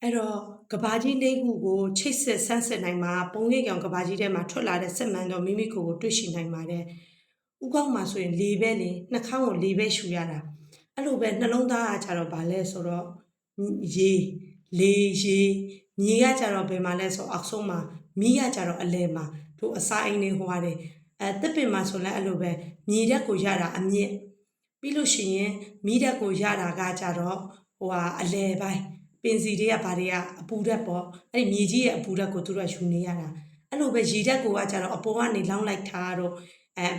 အဲ့တော့ကဘာကြီးလေးခုကိုချိတ်ဆက်ဆန်းစစ်နိုင်မှာပုံရိပ်ကောင်ကဘာကြီးထဲမှာထွက်လာတဲ့စက်မှန်တော့မိမိကိုယ်တွေ့ရှိနိုင်ပါတယ်ဥကောက်မှာဆိုရင်လေပဲလေနှာခေါင်းကိုလေပဲရှူရတာအဲ့လိုပဲနှလုံးသားကကြတော့ဗာလဲဆိုတော့ရေလေရေမြေကကြတော့ဘယ်မှာလဲဆိုအောက်ဆုံးမှာမီးကကြတော့အလဲမှာတို့အစာအိမ်တွေဟိုရတယ်တစ်ပင်မှာဆိုလဲအဲ့လိုပဲမြေဓာတ်ကိုရတာအမြင့်ပြီးလို့ရှိရင်မီးဓာတ်ကိုရတာကကြတော့ဟိုဟာအလဲပိုင်းပင်စီတွေကဘာတွေကအပူဓာတ်ပေါ့အဲ့ဒီမြေကြီးရဲ့အပူဓာတ်ကိုသူတို့ကယူနေရတာအဲ့လိုပဲရေဓာတ်ကိုကကြတော့အပေါ်ကနေလောင်းလိုက်ထားတော့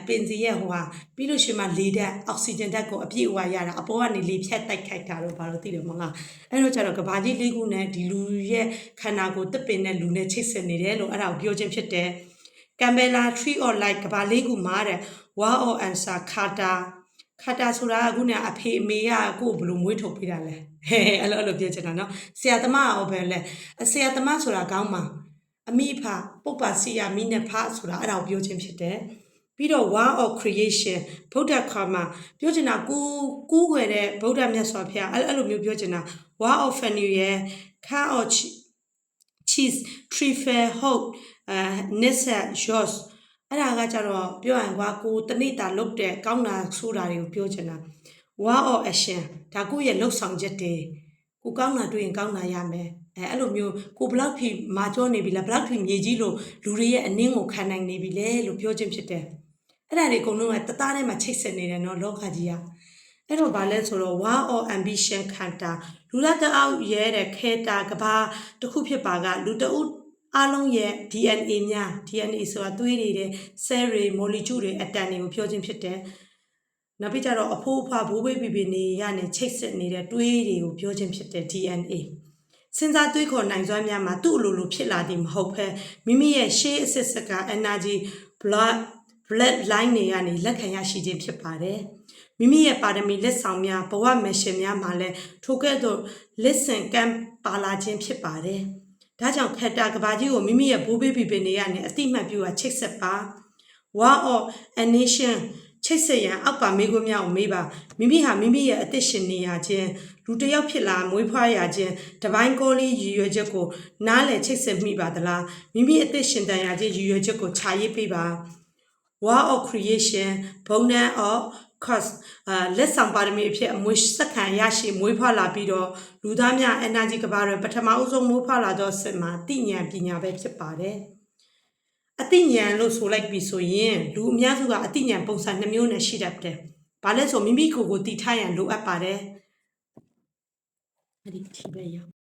ပင်စီရဲ့ဟိုဟာပြီးလို့ရှိမှလေဓာတ်အောက်ဆီဂျင်ဓာတ်ကိုအပြည့်အဝရတာအပေါ်ကနေလေဖြတ်တိုက်ခိုက်တာတော့ဘာလို့သိတယ်မလားအဲ့တော့ကြတော့ကဘာကြီးလေးခုနဲ့ဒီလူရဲ့ခန္ဓာကိုယ်တစ်ပင်နဲ့လူနဲ့ချိတ်ဆက်နေတယ်လို့အဲ့ဒါကိုပြောခြင်းဖြစ်တယ်Campbell tree or like ကဘာလေးခုမှာတဲ့ war or answer Kata ဆိုတာကခုနအဖေအမေကကိုယ်ဘလို့မွေးထုတ်ပေးတာလဲအဲ့လိုပြောချင်တာနော်ဆရာသမားရောပဲလဲဆရာသမားဆိုတာကောင်းမှာအမိဖပုပ္ပါစီယာမိနဲ့ဖဆိုတာအဲ့ဒါကိုပြောခြင်းဖြစ်တယ်ပြီးတော့ war of creation ဗုဒ္ဓခါမှာပြောချင်တာကူးွယ်တဲ့ဗုဒ္ဓမြတ်စွာဘုရားအဲ့လိုမျိုးပြောချင်တာ war of fenrir ရယ်ခါ of cheese trifle hope nissa yours အဲ့ဒါကကြတော့ပြောရင်ကွာကိုတနေ့တာလုတ်တဲ့ကောင်းတာဆိုတာတွေကိုပြောချင်တာ war of action ဒါကိုရဲ့လှုပ်ဆောင်ချက်တွေကိုကောင်းတာတွေ့ရင်ကောင်းတာရမယ်အဲ့လိုမျိုးကိုဘလောက်ထိမာကျောနေပြီလားဘလောက်ထိမြေကြီးလို့လူတွေရဲ့အနင်းကိုခံနိုင်နေပြီလဲလို့ပြောခြင်းဖြစ်တယ်အဲ့ဒါတွေအကုန်လုံးကတသားထဲမှာချိတ်ဆက်နေတယ်နော်လောကကြီးကအဲ့တော့ဗာလဲဆိုတော့ war of ambition ခန္တာလူလာတအောက်ရဲတဲ့ခဲတာကဘာတစ်ခုဖြစ်ပါကလူတအုပ်အားလုံးရဲ့ DNA များ DNA ဆိုတာသွေးတွေတဲ့ cell တွေ molecule တွေအတန်တွေကိုပြောခြင်းဖြစ်တယ်နောက်ပြီးကြတော့အဖိုးအဖွားဘိုးဘေးဘီနေရနဲ့ချိတ်ဆက်နေတဲ့တွေးတွေကိုပြောခြင်းဖြစ်တယ် DNA စဉ်းစားတွေးခေါ်နိုင်စွမ်းများမှာသူ့အလိုလိုဖြစ်လာသည်မဟုတ်ဘဲမိမိရဲ့ရှေးအစစ်စက energy blood line တွေကနေလက်ခံရရှိခြင်းဖြစ်ပါတယ်မိမိရဲ့ပါရမီလက်ဆောင်များဘဝမရှင်များမှာလည်းထိုကဲ့သို့လက်ဆင့်ကမ်းပါလာခြင်းဖြစ်ပါတယ်ဒါကြောင့်ခက်တာကဘာကြီးကိုမိမိရဲ့ဘိုးဘေးဘီပင်တွေကနေအတိမတ်ပြုတာချိတ်ဆက်ပါ war of a nation ချိတ်ဆက်ရန်အောက်ပါမိခွန်းများကိုမေးပါမိမိဟာမိမိရဲ့အသက်ရှင်နေရခြင်းလူတစ်ယောက်ဖြစ်လာမွေးဖွားရခြင်းတပိုင်းကိုလေးရည်ရွယ်ချက်ကိုနားလည်ချိတ်ဆက်မိပါသလားမိမိအသက်ရှင်တန်ရခြင်းရည်ရွယ်ချက်ကိုခြာရေးပေးပါ war of creation ဘုံနှံ of cause လက်ဆောင်ပါရမီအဖြစ်အမွေစက္ကန့်ရရှိမွေးဖွားလာပြီးတော့လူသားများ energy ကဘာတွေပထမအဆုံးမွေးဖွားလာသောစစ်မှာသိဉာဏ်ပညာပဲဖြစ်ပါတယ်အသိဉာဏ်လို့ဆိုလိုက်ပြီဆိုရင်လူအများစုကအသိဉာဏ်ပုံစံ2မျိုးနဲ့ရှိတတ်တယ်။ဘာလဲဆိုမိမိကိုယ်ကိုတည်ထားရန်လိုအပ်ပါတယ်။အဲ့ဒီထိပဲရ